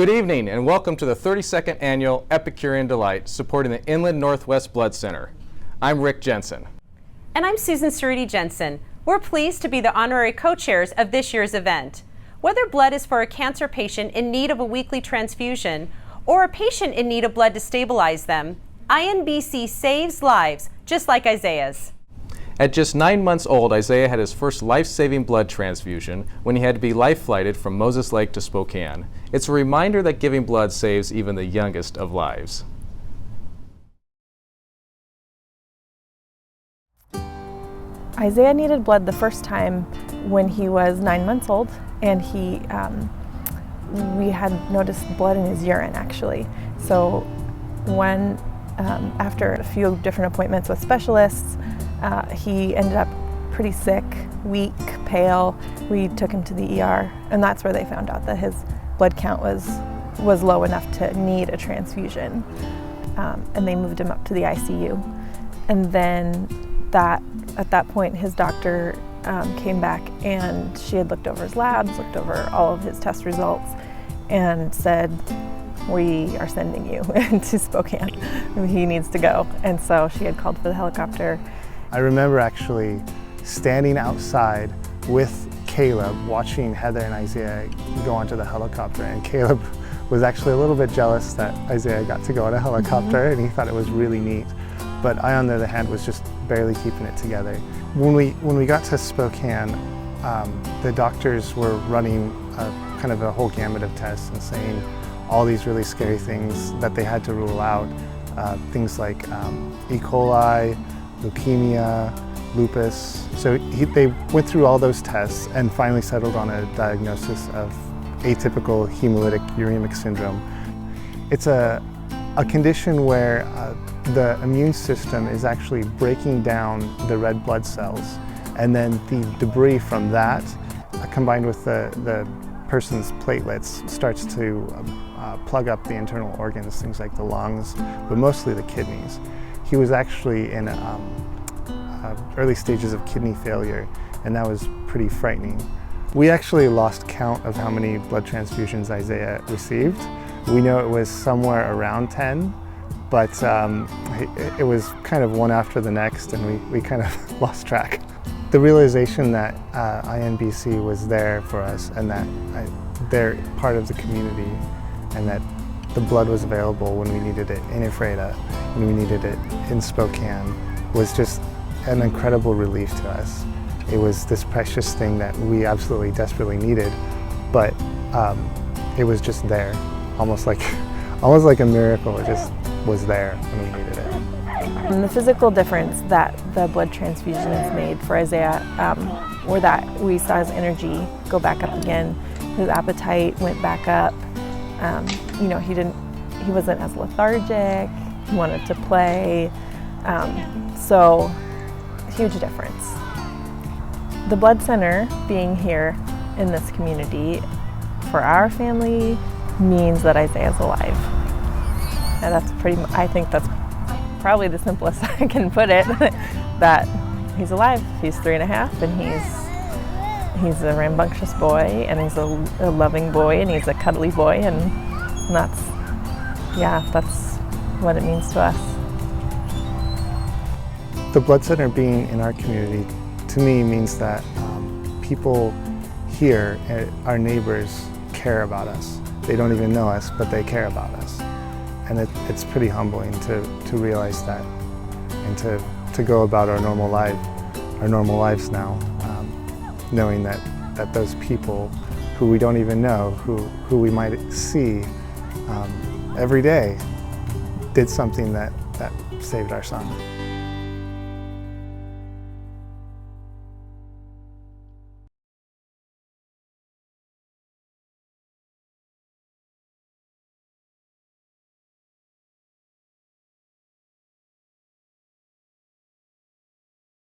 Good evening and welcome to the 32nd Annual Epicurean Delight supporting the Inland Northwest Blood Center. I'm Rick Jensen. And I'm Susan Cerruti Jensen. We're pleased to be the honorary co-chairs of this year's event. Whether blood is for a cancer patient in need of a weekly transfusion or a patient in need of blood to stabilize them, INBC saves lives just like Isaiah's. At just 9 months old, Isaiah had his first life-saving blood transfusion when he had to be life-flighted from Moses Lake to Spokane. It's a reminder that giving blood saves even the youngest of lives. Isaiah needed blood the first time when he was 9 months old, and we had noticed blood in his urine actually. So after a few different appointments with specialists, he ended up pretty sick, weak, pale. We took him to the ER, and that's where they found out that his blood count was low enough to need a transfusion. And they moved him up to the ICU. And then at that point, his doctor came back, and she had looked over his labs, looked over all of his test results, and said, "We are sending you to Spokane. He needs to go." And so she had called for the helicopter. I remember actually standing outside with Caleb, watching Heather and Isaiah go onto the helicopter, and Caleb was actually a little bit jealous that Isaiah got to go on a helicopter, and he thought it was really neat. But I, on the other hand, was just barely keeping it together. When we got to Spokane, the doctors were running kind of a whole gamut of tests and saying all these really scary things that they had to rule out, things like E. coli, leukemia, lupus. So they went through all those tests and finally settled on a diagnosis of atypical hemolytic-uremic syndrome. It's a condition where the immune system is actually breaking down the red blood cells, and then the debris from that, combined with the person's platelets, starts to plug up the internal organs, things like the lungs, but mostly the kidneys. He was actually in early stages of kidney failure, and that was pretty frightening. We actually lost count of how many blood transfusions Isaiah received. We know it was somewhere around 10, but it was kind of one after the next, and we kind of lost track. The realization that INBC was there for us, and that they're part of the community, and that the blood was available when we needed it in Ephrata, when we needed it in Spokane, was just an incredible relief to us. It was this precious thing that we absolutely desperately needed, but it was just there, almost like a miracle. It just was there when we needed it. And the physical difference that the blood transfusions made for Isaiah were that we saw his energy go back up again. His appetite went back up. He wasn't as lethargic. He wanted to play. So, huge difference. The blood center being here in this community for our family means that Isaiah's alive. And I think that's probably the simplest I can put it, that he's alive. He's 3.5, and he's a rambunctious boy, and he's a loving boy, and he's a cuddly boy, and that's what it means to us. The blood center being in our community, to me, means that people here, our neighbors, care about us. They don't even know us, but they care about us. And it's pretty humbling to realize that, and to go about our normal lives now, knowing that those people who we don't even know, who we might see every day, did something that saved our son.